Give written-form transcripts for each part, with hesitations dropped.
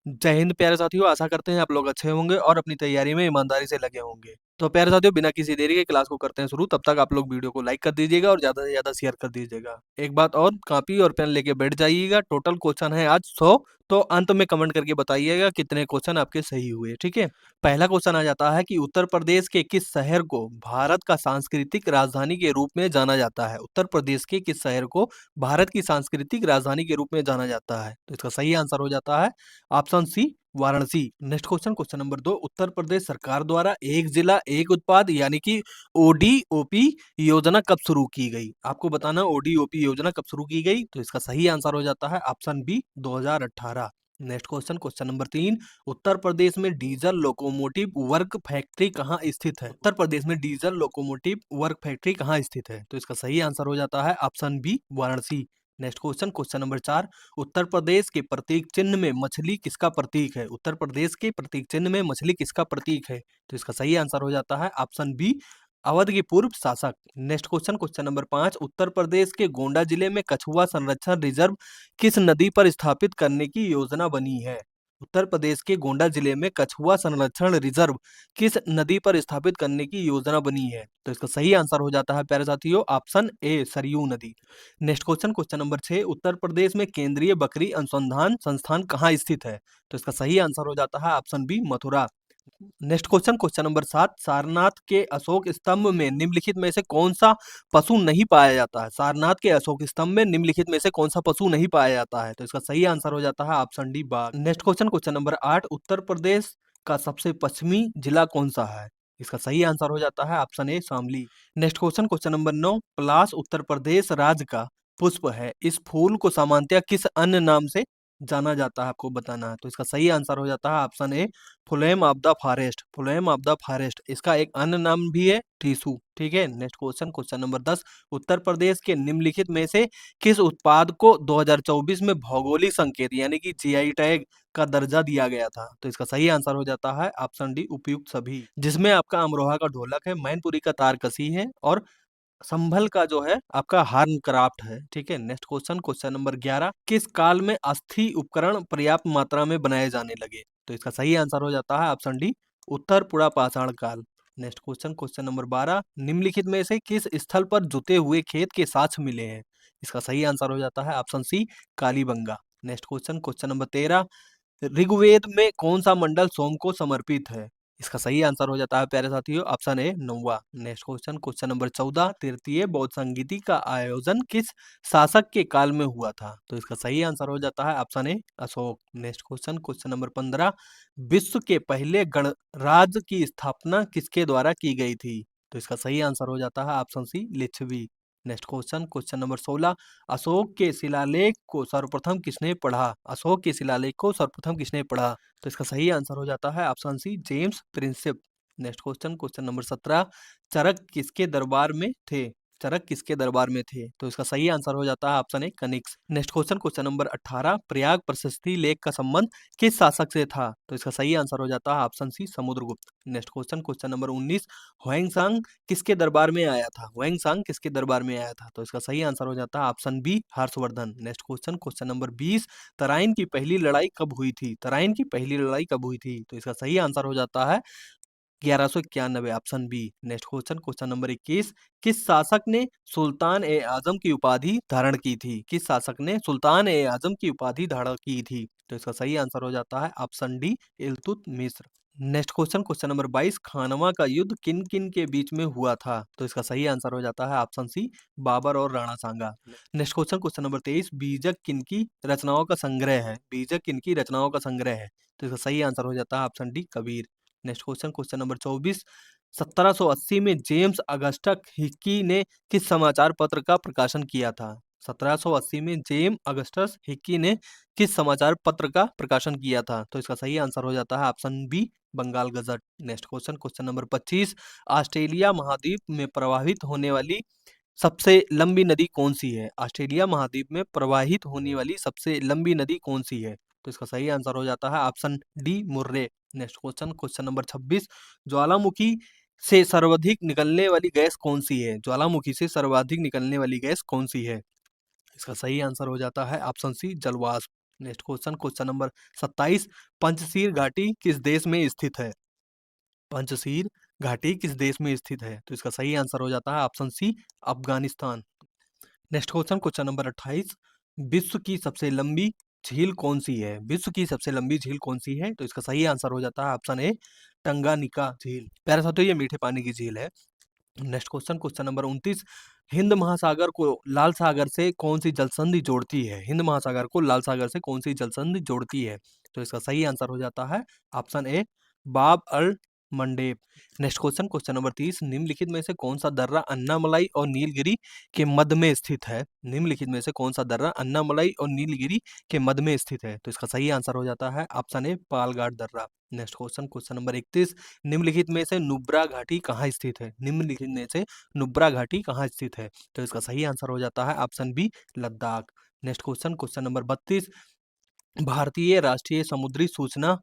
जय हिंद प्यारे साथियों, आशा करते हैं आप लोग अच्छे होंगे और अपनी तैयारी में ईमानदारी से लगे होंगे। तो प्यारे साथियों, बिना किसी देरी के क्लास को करते हैं शुरू। तब तक आप लोग वीडियो को लाइक कर दीजिएगा और ज़्यादा से ज़्यादा शेयर कर दीजिएगा। एक बात और, कॉपी और पेन लेके बैठ जाइएगा। टोटल क्वेश्चन है आज 100। तो अंत में कमेंट करके बताइएगा कितने क्वेश्चन आपके सही हुए, ठीक है। पहला क्वेश्चन आ जाता है कि उत्तर प्रदेश के किस शहर को भारत का सांस्कृतिक राजधानी के रूप में जाना जाता है। उत्तर प्रदेश के किस शहर को भारत की सांस्कृतिक राजधानी के रूप में जाना जाता है। तो इसका सही आंसर हो जाता है option C, Varanasi. Next question, question number 2, Uttar Pradesh सरकार द्वारा एक जिला एक उत्पाद यानी कि ओडीओपी योजना कब शुरू की गई। आपको बताना ओडीओपी योजना कब शुरू की गई। तो इसका सही आंसर हो जाता है option B, 2018। Next question, question number 3, Uttar Pradesh में डीजल लोकोमोटिव वर्क फैक्ट्री कहाँ स्थित है। उत्तर प्रदेश में डीजल लोकोमोटिव वर्क फैक्ट्री कहाँ स्थित है। तो इसका सही आंसर हो जाता है option B, Varanasi. Next question, question number 4, Uttar Pradesh के प्रतीक चिन्ह में मछली किसका प्रतीक है। उत्तर प्रदेश के प्रतीक चिन्ह में मछली किसका प्रतीक है। तो इसका सही आंसर हो जाता है ऑप्शन बी, अवध के पूर्व शासक। Next question, question number 5, Uttar Pradesh के गोंडा जिले में कछुआ संरक्षण रिजर्व किस नदी पर स्थापित करने की योजना बनी है। उत्तर प्रदेश के गोंडा जिले में कछुआ संरक्षण रिजर्व किस नदी पर स्थापित करने की योजना बनी है। तो इसका सही आंसर हो जाता है प्यारे साथियों ऑप्शन ए, सरयू नदी। नेक्स्ट क्वेश्चन, क्वेश्चन नंबर 6, उत्तर प्रदेश में केंद्रीय बकरी अनुसंधान संस्थान कहाँ स्थित है। तो इसका सही आंसर हो जाता है option B, Mathura. Next question, question number 7, Sarnath के अशोक स्तंभ में निम्नलिखित में से कौन सा पशु नहीं पाया जाता है। सारनाथ के अशोक स्तंभ में निम्नलिखित में से कौन सा पशु नहीं पाया जाता है। तो इसका सही आंसर हो जाता है ऑप्शन डी, बाघ। Next question, question number 8, Uttar Pradesh का सबसे पश्चिमी जिला कौन सा है। इसका सही आंसर हो जाता है ऑप्शन ए, Shamli. Next question, question number 9, पलाश उत्तर प्रदेश राज्य का पुष्प है। इस फूल को सामान्यतः किस अन्य नाम से जाना जाता है, आपको बताना है। तो इसका सही आंसर हो जाता है option A, phloem of the forest. Phloem of the forest इसका एक अन्य नाम भी है, टीसू, ठीक है। Next question, question number 10, Uttar Pradesh के निम्नलिखित में से किस उत्पाद को 2024 में भौगोलिक संकेत यानी कि जीआई टैग का दर्जा दिया गया था। तो इसका सही आंसर हो जाता है ऑप्शन डी, उपयुक्त सभी, जिसमें आपका अमरोहा का ढोलक है, मैनपुरी का तारकसी है और संभल का जो है आपका हार्न क्राफ्ट है, ठीक है। नेक्स्ट क्वेश्चन, क्वेश्चन नंबर 11, किस काल में अस्थि उपकरण पर्याप्त मात्रा में बनाए जाने लगे। तो इसका सही आंसर हो जाता है ऑप्शन डी, उत्तर पुरा पाषाण काल। नेक्स्ट क्वेश्चन, क्वेश्चन नंबर 12, निम्नलिखित में से किस स्थल पर जुते हुए खेत के साक्ष्य मिले हैं। इसका सही आंसर हो जाता है option C, Kalibangan. Next question, question number 13, Rigveda में कौन सा मंडल सोम को समर्पित है। इसका सही आंसर हो जाता है प्यारे साथियों ऑप्शन ए, 9वां। नेक्स्ट क्वेश्चन, क्वेश्चन नंबर 14, तृतीय बौद्ध संगीति का आयोजन किस शासक के काल में हुआ था। तो इसका सही आंसर हो जाता है ऑप्शन ए, Ashok. Next question, question number 15, विश्व के पहले गणराज्य की स्थापना किसके द्वारा की गई थी। तो इसका सही आंसर हो जाता है option C, Licchavi. Next question, question number 16, Ashoka के शिलालेख को सर्वप्रथम किसने पढ़ा। अशोक के शिलालेख को सर्वप्रथम किसने पढ़ा। तो इसका सही आंसर हो जाता है option C, James Prinsep. Next question, question number 17, Charaka किसके दरबार में थे। चरक किसके दरबार में थे। तो इसका सही आंसर हो जाता है ऑप्शन ए, कनिक्स। नेक्स्ट क्वेश्चन, क्वेश्चन नंबर 18, प्रयाग प्रशस्ति लेख का संबंध किस शासक से था। तो इसका सही आंसर हो जाता है option C, Samudragupta. Next question, question number 19, Hiuen Tsang किसके दरबार में आया था। ह्वेंसांग किसके दरबार में आया था। तो इसका सही आंसर हो जाता है option B, Harshvardhan. Next question, question number 20, Tarain की पहली लड़ाई कब हुई थी। तराइन की पहली लड़ाई कब हुई थी। तो इसका सही आंसर हो जाता है 1191, option B. Next question, question number 21, किस शासक ने सुल्तान ए आजम की उपाधि धारण की थी। किस शासक ने सुल्तान ए आजम की उपाधि धारण की थी। तो इसका सही आंसर हो जाता है option D, Iltutmish. Next question, question number 22, खानवा का युद्ध किन किन के बीच में हुआ था। तो इसका सही आंसर हो जाता है ऑप्शन सी, बाबर और राणा सांगा। नेक्स्ट क्वेश्चन, क्वेश्चन नंबर 23, बीजक किनकी रचनाओं का संग्रह है। बीजक किनकी रचनाओं का संग्रह है। तो इसका सही आंसर हो जाता है option D, Kabir. Next question, question number 24, 1780 में जेम्स अगस्टस हिक्की ने किस समाचार पत्र का प्रकाशन किया था। 1780 में जेम्स अगस्टस हिक्की ने किस समाचार पत्र का प्रकाशन किया था। तो इसका सही आंसर हो जाता है option B, Bengal gazette. Next question, question number 25, Australia महाद्वीप में प्रवाहित होने वाली सबसे लंबी नदी कौन सी है। ऑस्ट्रेलिया महाद्वीप में प्रवाहित होने वाली सबसे लंबी नदी कौन सी है। तो इसका सही आंसर हो जाता है option D, Murray. Next question, question number 26, ज्वालामुखी से सर्वाधिक निकलने वाली गैस कौन सी है। ज्वालामुखी से सर्वाधिक निकलने वाली गैस कौन सी है। इसका सही आंसर हो जाता है ऑप्शन सी, जलवाष्प। नेक्स्ट क्वेश्चन नंबर 27, पंचशील घाटी किस देश में स्थित है? पंचशील घाटी किस देश में स्थित है? तो इसका सही आंसर हो जाता है option C, Afghanistan. Next question number 28, विश्व की सबसे लंबी झील कौन सी है? विश्व की सबसे लंबी झील कौन सी है? तो इसका सही आंसर हो जाता है ऑप्शन ए, टंगानिका झील। प्यारे साथियों, ये मीठे पानी की झील है। नेक्स्ट क्वेश्चन नंबर 29, हिंद महासागर को लाल सागर से कौन सी जल संधि जोड़ती है? हिंद महासागर को लाल सागर से कौन सी जल संधि जोड़ती है? तो इसका सही आंसर हो जाता है ऑप्शन ए, बाब अल मंडेब। नेक्स्ट क्वेश्चन नंबर 30, निम्नलिखित में से कौन सा दर्रा अन्नामलाई और नीलगिरी के मध्य में स्थित है? निम्नलिखित में से कौन सा दर्रा अन्नामलाई और नीलगिरी के मध्य में स्थित है? तो इसका सही आंसर हो जाता है ऑप्शन ए, पालघाट दर्रा। नेक्स्ट क्वेश्चन नंबर 31, निम्नलिखित में से नुब्रा घाटी कहाँ स्थित है? निम्नलिखित में से नुब्रा घाटी कहाँ स्थित है? तो इसका सही आंसर हो जाता है option B, Ladakh. Next question number 32, भारतीय राष्ट्रीय समुद्री सूचना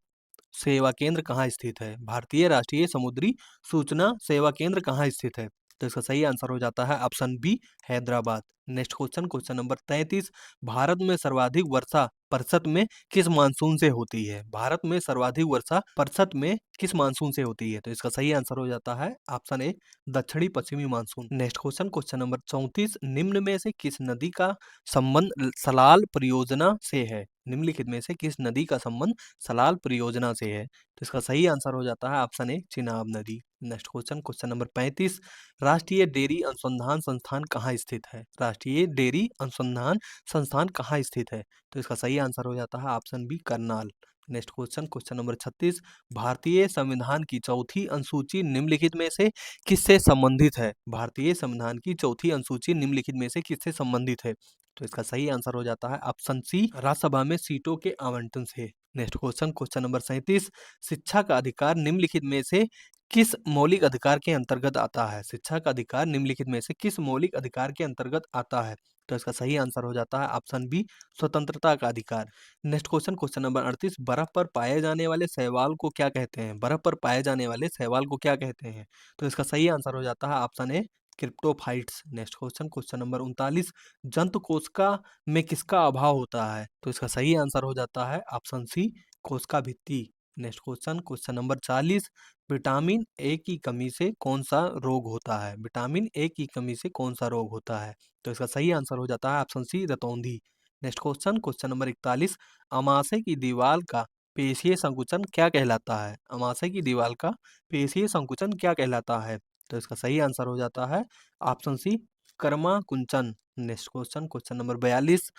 सेवा केंद्र कहाँ स्थित है? भारतीय राष्ट्रीय समुद्री सूचना सेवा केंद्र कहाँ स्थित है? तो इसका सही आंसर हो जाता है option B, Hyderabad. Next question number 33, Bharat में सर्वाधिक वर्षा प्रतिशत में किस मानसून से होती है? भारत में सर्वाधिक वर्षा प्रतिशत में किस मानसून से होती है? तो इसका सही आंसर हो जाता है ऑप्शन ए, दक्षिणी पश्चिमी मानसून। नेक्स्ट क्वेश्चन नंबर 34, निम्न में से किस नदी का संबंध सलाल परियोजना से है? निम्नलिखित में से किस नदी का संबंध सलाल परियोजना से है? तो इसका सही आंसर हो जाता है ऑप्शन ए, चिनाब नदी। नेक्स्ट क्वेश्चन नंबर 35, राष्ट्रीय डेयरी अनुसंधान संस्थान कहाँ स्थित है? राष्ट्रीय डेयरी अनुसंधान संस्थान कहाँ स्थित है? तो इसका सही आंसर हो जाता है option B, Karnal. Next question number 36, भारतीय संविधान की चौथी अनुसूची निम्नलिखित में से किससे संबंधित है? भारतीय संविधान की चौथी अनुसूची निम्नलिखित में से किससे संबंधित है? तो इसका सही आंसर हो जाता है ऑप्शन सी, राज्यसभा में सीटों के आवंटन से। नेक्स्ट क्वेश्चन नंबर 37, शिक्षा का अधिकार निम्नलिखित में से किस मौलिक अधिकार के अंतर्गत आता है? शिक्षा का अधिकार निम्नलिखित में से किस मौलिक अधिकार के अंतर्गत आता है? तो इसका सही आंसर हो जाता है ऑप्शन बी, स्वतंत्रता का अधिकार। नेक्स्ट क्वेश्चन नंबर 38, बर्फ पर पाए जाने वाले शैवाल को क्या कहते हैं? बर्फ पर पाए जाने वाले शैवाल को क्या कहते हैं? तो इसका सही आंसर हो जाता है option A, cryptophytes. Next question number 39, जंतु कोशिका में किसका अभाव होता है? तो इसका सही आंसर हो जाता है ऑप्शन सी, कोशिका भित्ति। Next question number 40, vitamin A की कमी से कौन सा रोग होता है? विटामिन ए की कमी से कौन सा रोग होता है? तो इसका सही आंसर हो जाता है ऑप्शन सी, रतौंधी। नेक्स्ट क्वेश्चन नंबर 41, अमाशय की दीवार का पेशीय संकुचन क्या कहलाता है? अमाशय की दीवार का पेशीय संकुचन क्या कहलाता है? तो इसका सही आंसर हो जाता है ऑप्शन सी, कर्मा कुंचन। नेक्स्ट क्वेश्चन नंबर 42,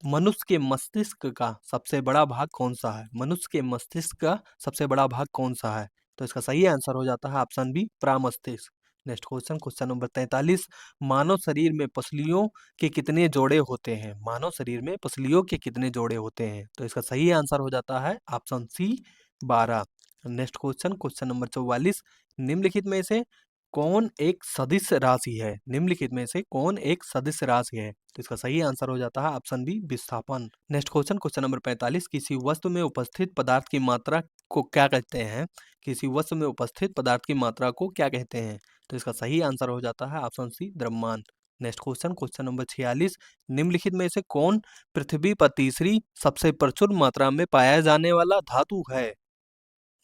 मनुष्य के मस्तिष्क का सबसे बड़ा भाग कौन सा है? मनुष्य के मस्तिष्क का सबसे बड़ा भाग कौन सा है? तो इसका सही आंसर हो जाता है ऑप्शन बी, प्रामस्तिष्क। नेक्स्ट क्वेश्चन नंबर 43, मानव शरीर में पसलियों के कितने जोड़े होते हैं? मानव शरीर में पसलियों के कितने जोड़े होते हैं? तो इसका सही आंसर हो जाता है option C, 12। Next question number 44, निम्नलिखित में से कौन एक सदिश राशि है? निम्नलिखित में से कौन एक सदिश राशि है? तो इसका सही आंसर हो जाता है ऑप्शन बी, विस्थापन। नेक्स्ट क्वेश्चन नंबर 45, किसी वस्तु में उपस्थित पदार्थ की मात्रा को क्या कहते हैं? किसी वस्तु में उपस्थित पदार्थ की मात्रा को क्या कहते हैं? तो इसका सही आंसर हो जाता है ऑप्शन सी, द्रव्यमान। नेक्स्ट क्वेश्चन नंबर 46, निम्नलिखित में से कौन पृथ्वी पर तीसरी सबसे प्रचुर मात्रा में पाया जाने वाला धातु है?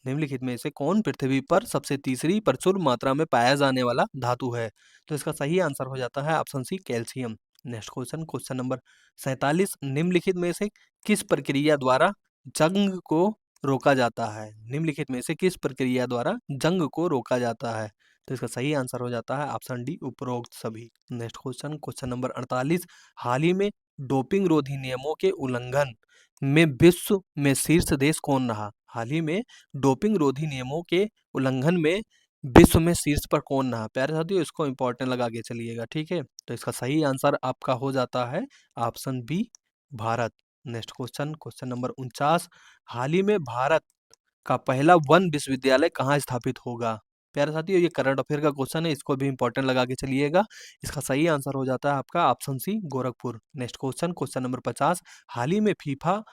निम्नलिखित में से कौन पृथ्वी पर सबसे तीसरी प्रचुर मात्रा में पाया जाने वाला धातु है? तो इसका सही आंसर हो जाता है option C, calcium. Next question number 47, निम्नलिखित में से किस प्रक्रिया द्वारा जंग को रोका जाता है? निम्नलिखित में से किस प्रक्रिया द्वारा जंग को रोका जाता है? तो इसका सही आंसर हो जाता है ऑप्शन डी, उपरोक्त सभी। नेक्स्ट क्वेश्चन नंबर 48, हाल ही में डोपिंग रोधी नियमों के उल्लंघन में विश्व में शीर्ष देश कौन रहा? हाल ही में डोपिंग रोधी नियमों के उल्लंघन में विश्व में शीर्ष पर कौन रहा? प्यारे साथियों, इसको इंपॉर्टेंट लगा के चलिएगा, ठीक है? तो इसका सही आंसर आपका हो जाता है option B, Bharat. Next question number 49, हाल ही में भारत का पहला वन विश्वविद्यालय कहाँ स्थापित होगा? प्यारे साथियों, ये करंट अफेयर का क्वेश्चन है, इसको भी इंपॉर्टेंट लगा के चलिएगा। इसका सही आंसर हो जाता है आपका option C, Gorakhpur. Next question number 50, हाल ही में फीफा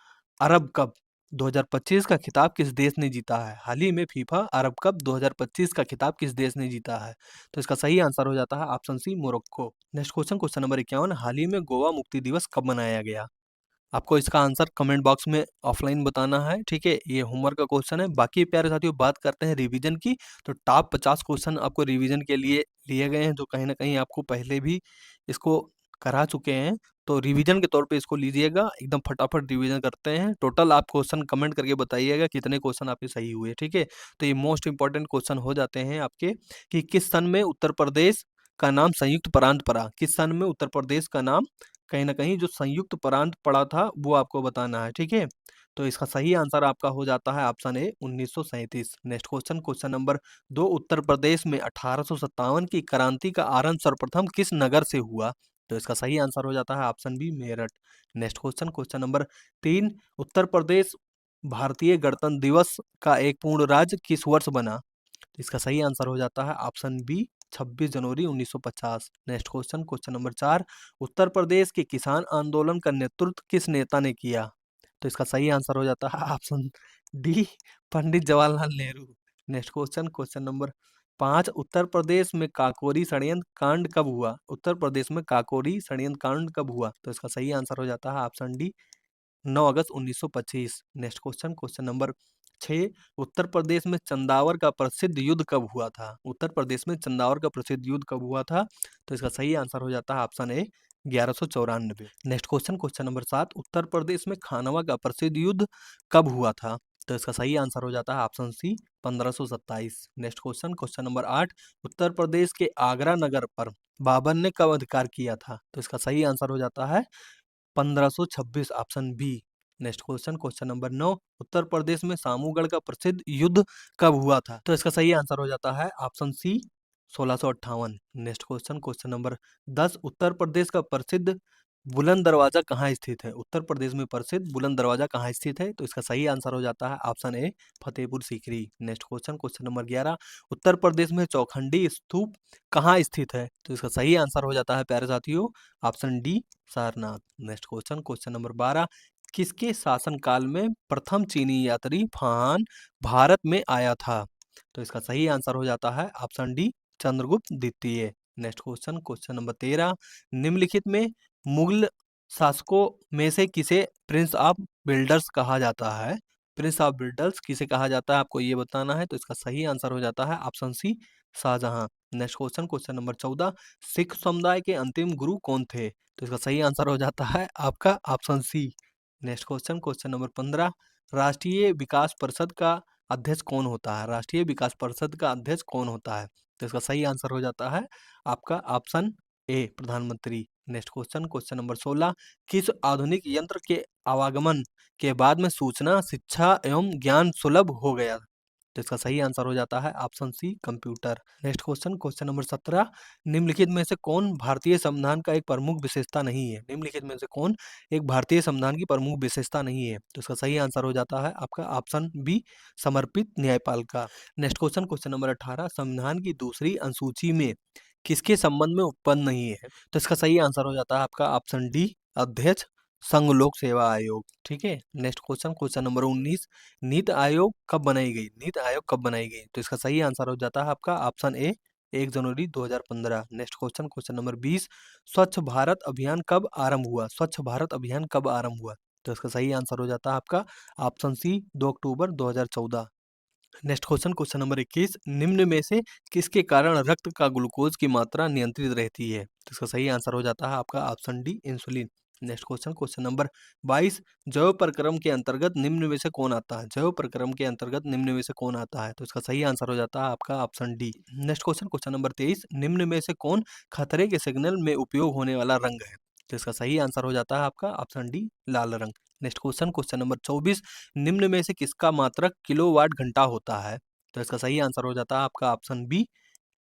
अरब कप 2025 का खिताब किस देश ने जीता है? हाल ही में फीफा अरब कप 2025 का खिताब किस देश ने जीता है? तो इसका सही आंसर हो जाता है option C, Morocco. Next question number 51, हाल ही में गोवा मुक्ति दिवस कब मनाया गया? आपको इसका आंसर कमेंट बॉक्स में ऑफलाइन बताना है, ठीक है? ये होमवर्क का क्वेश्चन है। बाकी प्यारे साथियों बात करते हैं रिवीजन की, तो टॉप 50 क्वेश्चन आपको रिवीजन के लिए लिए गए हैं, जो कहीं न कहीं आपको पहले भी इसको करा चुके हैं। तो रिवीजन के तौर पे इसको लीजिएगा, एकदम फटाफट रिवीजन करते हैं। टोटल आप क्वेश्चन कमेंट करके बताइएगा कितने क्वेश्चन आपके सही हुए, ठीक है? तो ये मोस्ट इम्पोर्टेंट क्वेश्चन हो जाते हैं आपके कि किस सन में उत्तर प्रदेश का नाम संयुक्त प्रांत पड़ा? किस सन में उत्तर प्रदेश का नाम कहीं न कहीं जो संयुक्त प्रांत पड़ा था, वो आपको बताना है, ठीक है? तो इसका सही आंसर आपका हो जाता है ऑप्शन ए 1937। Next question, question number 2, Uttar Pradesh में 1857 की क्रांति का आरंभ सर्वप्रथम किस नगर से हुआ? तो इसका सही आंसर हो जाता है option B Meerut. Next question, question number 3, Uttar Pradesh भारतीय गणतंत्र दिवस का एक पूर्ण राज्य किस वर्ष बना? इसका सही आंसर हो जाता है ऑप्शन बी 26 जनवरी 1950। Next question, question number 4, Uttar Pradesh के किसान आंदोलन का नेतृत्व किस नेता ने किया? तो इसका सही आंसर हो जाता है option D Pandit Jawaharlal Nehru. Next question, question number 5, Uttar Pradesh में काकोरी षड्यंत्र कांड कब हुआ? उत्तर प्रदेश में काकोरी षड्यंत्र कांड कब हुआ? तो इसका सही आंसर हो जाता है ऑप्शन डी 9 अगस्त 1925। नेक्स्ट क्वेश्चन, क्वेश्चन नंबर 6, उत्तर प्रदेश में चंदावर का प्रसिद्ध युद्ध कब हुआ था? उत्तर प्रदेश में चंदावर का प्रसिद्ध युद्ध कब हुआ था? तो इसका सही आंसर हो जाता है ऑप्शन ए 1194। नेक्स्ट क्वेश्चन, क्वेश्चन नंबर 7, उत्तर प्रदेश में खानवा का प्रसिद्ध युद्ध कब हुआ था? तो इसका सही आंसर हो जाता है option C 1527। Next question, question number 8, Uttar Pradesh के आगरा नगर पर बाबर ने कब अधिकार किया था? तो इसका सही आंसर हो जाता है 1526 option B. Next question, question number 9, Uttar Pradesh में सामूगढ़ का प्रसिद्ध युद्ध कब हुआ था? तो इसका सही आंसर हो जाता है option C 1658। Next question, question number 10, Uttar Pradesh का प्रसिद्ध बुलंद दरवाजा कहाँ स्थित है? उत्तर प्रदेश में प्रसिद्ध बुलंद दरवाजा कहाँ स्थित है? तो इसका सही आंसर हो जाता है ऑप्शन ए Fatehpur Sikri. Next question, question number 11, उत्तर प्रदेश में चौखंडी स्तूप कहाँ स्थित है? तो इसका सही आंसर हो जाता है प्यारे साथियों option D Sarnath. Next question, question number 12, किसके शासनकाल में प्रथम चीनी यात्री फाहान भारत में आया था? तो इसका सही आंसर हो जाता है ऑप्शन डी चंद्रगुप्त द्वितीय। नेक्स्ट क्वेश्चन, क्वेश्चन नंबर 13, निम्नलिखित में मुगल शासकों में से किसे प्रिंस ऑफ बिल्डर्स कहा जाता है? प्रिंस ऑफ बिल्डर्स किसे कहा जाता है आपको ये बताना है। तो इसका सही आंसर हो जाता है option C Shahjahan. Next question, question number 14, Sikh समुदाय के अंतिम गुरु कौन थे? तो इसका सही आंसर हो जाता है आपका option C. Next question, question number 15, राष्ट्रीय विकास परिषद का अध्यक्ष कौन होता है? राष्ट्रीय विकास परिषद का अध्यक्ष कौन होता है? तो इसका सही आंसर हो जाता है आपका ऑप्शन ए प्रधानमंत्री। नेक्स्ट क्वेश्चन, क्वेश्चन नंबर 16, किस आधुनिक यंत्र के आवागमन के बाद में सूचना शिक्षा एवं ज्ञान सुलभ हो गया? तो इसका सही आंसर हो जाता है option C computer. Next question, question number 17, निम्नलिखित में से कौन भारतीय संविधान का एक प्रमुख विशेषता नहीं है? निम्नलिखित में से कौन एक भारतीय संविधान की प्रमुख विशेषता नहीं है? तो इसका सही आंसर हो जाता है आपका ऑप्शन बी समर्पित न्यायपालिका। नेक्स्ट क्वेश्चन, क्वेश्चन नंबर 18, संविधान की दूसरी अनुसूची में किसके संबंध में उत्पन्न नहीं है? तो इसका सही आंसर हो जाता है आपका ऑप्शन डी अध्यक्ष संघ लोक सेवा आयोग। ठीक है। Next question, question number 19, NITI Aayog कब बनाई गई? नीति आयोग कब बनाई गई? तो इसका सही आंसर हो जाता है आपका option A 1 January 2015। Next question, question number 20, स्वच्छ भारत अभियान कब आरंभ हुआ? स्वच्छ भारत अभियान कब आरंभ हुआ? तो इसका सही आंसर हो जाता है आपका ऑप्शन सी 2 अक्टूबर 2014। नेक्स्ट क्वेश्चन, क्वेश्चन नंबर 21, निम्न में से किसके कारण रक्त का ग्लूकोज की मात्रा नियंत्रित रहती है? तो इसका सही आंसर हो जाता है आपका option D insulin. Next question, question number 22, जैव प्रक्रम के अंतर्गत निम्न में से कौन आता है? जैव प्रक्रम के अंतर्गत निम्न में से कौन आता है? तो इसका सही आंसर हो जाता है आपका option D. Next question, question number 23, निम्न में से कौन खतरे के सिग्नल में उपयोग होने वाला रंग है? तो इसका सही आंसर हो जाता है आपका ऑप्शन डी लाल रंग। नेक्स्ट क्वेश्चन, क्वेश्चन नंबर 24, निम्न में से किसका मात्रक किलोवाट घंटा होता है? तो इसका सही आंसर हो जाता है आपका ऑप्शन बी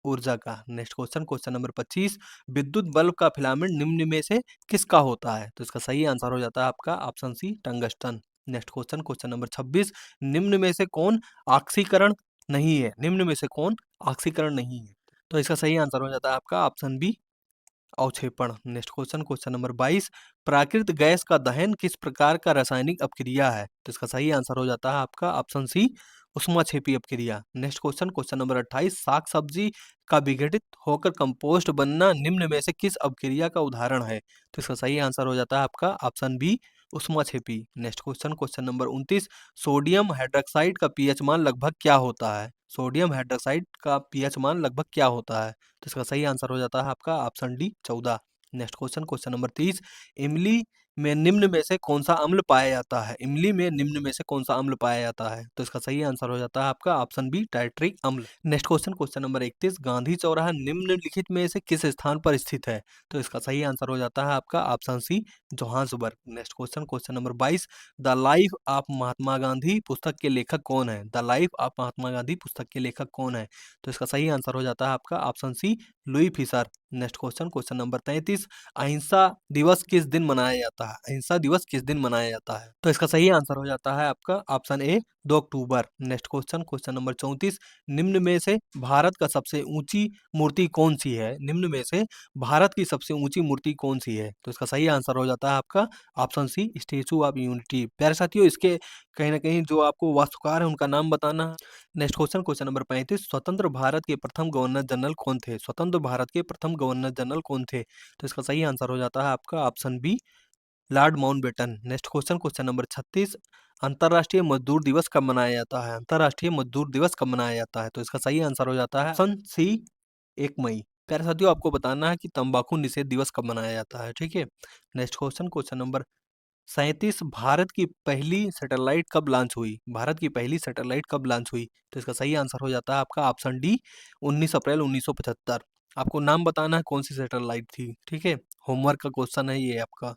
ऊर्जा का। नेक्स्ट क्वेश्चन, क्वेश्चन नंबर 25, विद्युत बल्ब का फिलामेंट निम्न में से किसका होता है? तो इसका सही आंसर हो जाता है आपका option C tungsten. Next question, question number 26, निम्न में से कौन ऑक्सीकरण नहीं है? निम्न में से कौन ऑक्सीकरण नहीं है? तो इसका सही आंसर हो जाता है आपका ऑप्शन बी अवक्षेपण। नेक्स्ट क्वेश्चन, क्वेश्चन नंबर 22, प्राकृतिक गैस का दहन किस प्रकार का रासायनिक अपक्रिया है? तो इसका सही आंसर हो जाता है आपका ऑप्शन सी ऊष्माक्षेपी अपक्रिया। नेक्स्ट क्वेश्चन, क्वेश्चन नंबर 28, साग सब्जी का विघटित होकर कंपोस्ट बनना निम्न में से किस अपक्रिया का उदाहरण है? तो इसका सही आंसर हो जाता है आपका ऑप्शन बी उष्माक्षेपी। Next question, question number 29, sodium hydroxide का पीएच मान लगभग क्या होता है? सोडियम हाइड्रोक्साइड का पीएच मान लगभग क्या होता है? तो इसका सही आंसर हो जाता है आपका option D 14। Next question, question number 30, इमली में निम्न में से कौन सा अम्ल पाया जाता है? इमली में निम्न में से कौन सा अम्ल पाया जाता है? तो इसका सही आंसर हो जाता है आपका ऑप्शन बी टाइट्रिक अम्ल। Next question, question number 31, Gandhi चौराहा निम्नलिखित में से किस स्थान पर स्थित है? तो इसका सही आंसर हो जाता है आपका option C Johannesburg. Next question, question number 22, the life of Mahatma Gandhi पुस्तक के लेखक कौन है? The life of Mahatma Gandhi पुस्तक के लेखक कौन है? तो इसका सही आंसर हो जाता है आपका option C Louis Fischer. Next question, question number 33, अहिंसा दिवस किस दिन मनाया जाता है? अहिंसा दिवस किस दिन मनाया जाता है? तो इसका सही आंसर हो जाता है आपका option A 2 October. Next question, question number 34, निम्न में से भारत का सबसे ऊंची मूर्ति कौन सी है? निम्न में से भारत की सबसे ऊंची मूर्ति कौन सी है? तो इसका सही आंसर हो जाता है आपका option C Statue of Unity. प्यारे साथियों, इसके कहीं ना कहीं जो आपको वास्तुकार है उनका नाम बताना है। नेक्स्ट क्वेश्चन, क्वेश्चन नंबर 35, स्वतंत्र भारत के प्रथम गवर्नर जनरल कौन थे? स्वतंत्र भारत के प्रथम गवर्नर जनरल कौन थे? तो इसका सही आंसर हो जाता है आपका option B Lord Mountbatten. Next question, question number 36, अंतर्राष्ट्रीय मजदूर दिवस कब मनाया जाता है? अंतर्राष्ट्रीय मजदूर दिवस कब मनाया जाता है? तो इसका सही आंसर हो जाता है ऑप्शन सी 1 मई। प्यारे साथियों, आपको बताना है कि तंबाकू निषेध दिवस कब मनाया जाता है, ठीक है। Next question, question number 37, Bharat की पहली सैटेलाइट कब लॉन्च हुई? भारत की पहली सैटेलाइट कब लॉन्च हुई? तो इसका सही आंसर हो जाता है आपका ऑप्शन डी 19 अप्रैल 1975। आपको नाम बताना है कौन सी सैटेलाइट थी, ठीक है। होमवर्क का क्वेश्चन है ये आपका।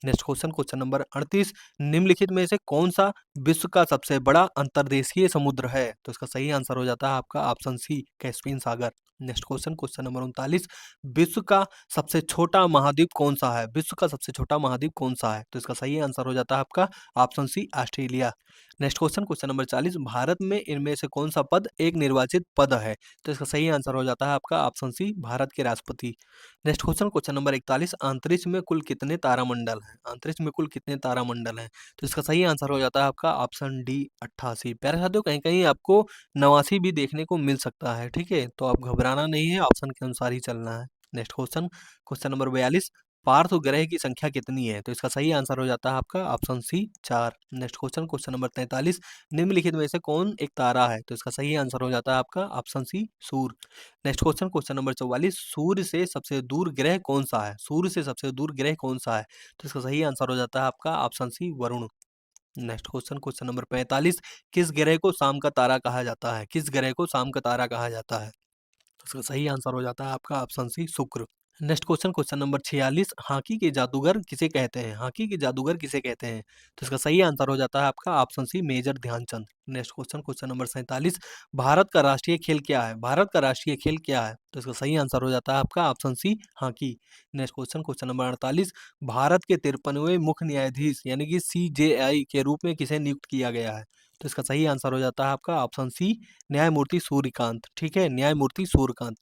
नेक्स्ट क्वेश्चन, क्वेश्चन नंबर 38, निम्नलिखित में से कौन सा विश्व का सबसे बड़ा अंतर्देशीय समुद्र है? तो इसका सही आंसर हो जाता है आपका ऑप्शन सी कैस्पियन सागर। नेक्स्ट क्वेश्चन, क्वेश्चन नंबर 39, विश्व का सबसे छोटा महाद्वीप कौन सा है? विश्व का सबसे छोटा महाद्वीप कौन सा है? तो इसका सही आंसर हो जाता है आपका option C Australia. Next question, question number 40, Bharat में इनमें से कौन सा पद एक निर्वाचित पद है? तो इसका सही आंसर हो जाता है आपका ऑप्शन सी भारत के राष्ट्रपति। नेक्स्ट क्वेश्चन, क्वेश्चन नंबर 41, अंतरिक्ष में कुल कितने तारामंडल हैं? अंतरिक्ष में कुल कितने तारामंडल हैं? तो इसका सही आंसर हो जाता है आपका ऑप्शन डी 88। प्यारे साथियों, कहीं कहीं आपको 89 भी देखने को मिल सकता है, ठीक है। तो आप घबराना नहीं है, ऑप्शन के अनुसार ही चलना है। नेक्स्ट क्वेश्चन, क्वेश्चन नंबर 42, पार्थ ग्रह की संख्या कितनी है? तो इसका सही आंसर हो जाता है आपका option C 4। Next question, question number 43, निम्नलिखित में से कौन एक तारा है? तो इसका सही आंसर हो जाता है आपका ऑप्शन सी सूर्य। नेक्स्ट क्वेश्चन, क्वेश्चन नंबर 44, सूर्य से सबसे दूर ग्रह कौन सा है? सूर्य से सबसे दूर ग्रह कौन सा है? तो इसका सही आंसर हो जाता है आपका option C Varun. Next question, question number 45, किस ग्रह को शाम का तारा कहा जाता है? किस ग्रह को शाम का तारा कहा जाता है? तो इसका सही आंसर हो जाता है आपका ऑप्शन सी शुक्र। Next question, question number 46, hockey के जादूगर किसे कहते हैं? हॉकी के जादूगर किसे कहते हैं? तो इसका सही आंसर हो जाता है आपका option C Major Dhyanchand. Next question, question number 47, Bharat का राष्ट्रीय खेल क्या है? भारत का राष्ट्रीय खेल क्या है? तो इसका सही आंसर हो जाता है आपका option C hockey. Next question, question number 48, Bharat के 53वें मुख्य न्यायाधीश यानी कि सीजेआई के रूप में किसे नियुक्त किया गया है? तो इसका सही आंसर हो जाता है आपका ऑप्शन सी न्यायमूर्ति सूर्यकांत, ठीक है, न्यायमूर्ति Suryakant.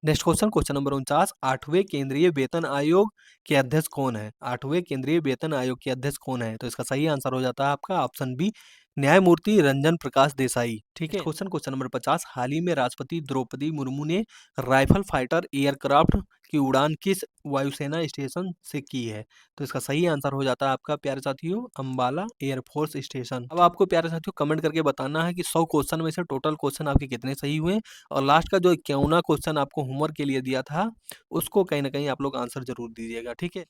Next question, question number 49, 8वें केंद्रीय वेतन आयोग के अध्यक्ष कौन है? 8वें केंद्रीय वेतन आयोग के अध्यक्ष कौन है? तो इसका सही आंसर हो जाता है आपका ऑप्शन बी न्यायमूर्ति रंजन प्रकाश देसाई, ठीक है। क्वेश्चन, क्वेश्चन नंबर 50, हाल ही में राष्ट्रपति द्रौपदी मुर्मू ने राइफल फाइटर एयरक्राफ्ट की उड़ान किस वायुसेना स्टेशन से की है? तो इसका सही आंसर हो जाता है आपका प्यारे साथियों अंबाला एयरफोर्स स्टेशन। अब आपको प्यारे साथियों कमेंट करके बताना है कि 100 क्वेश्चन में से टोटल क्वेश्चन आपके कितने सही हुए, और लास्ट का जो 51वां क्वेश्चन आपको होमवर्क के लिए दिया था उसको कहीं ना कहीं आप लोग आंसर जरूर दीजिएगा, ठीक है।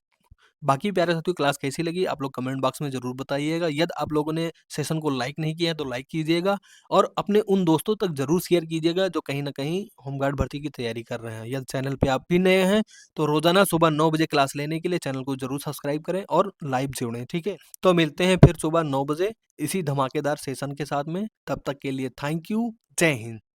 बाकी प्यारे साथियों क्लास कैसी लगी आप लोग कमेंट बॉक्स में ज़रूर बताइएगा। यदि आप लोगों ने सेशन को लाइक नहीं किया है तो लाइक कीजिएगा, और अपने उन दोस्तों तक ज़रूर शेयर कीजिएगा जो कहीं न कहीं होमगार्ड भर्ती की तैयारी कर रहे हैं। यदि चैनल पे आप भी नए हैं तो रोज़ाना सुबह 9 बजे क्लास लेने के लिए चैनल को ज़रूर सब्सक्राइब करें और लाइव जुड़ें, ठीक है। तो मिलते हैं फिर सुबह 9 बजे इसी धमाकेदार सेशन के साथ में। तब तक के लिए थैंक यू। जय हिंद।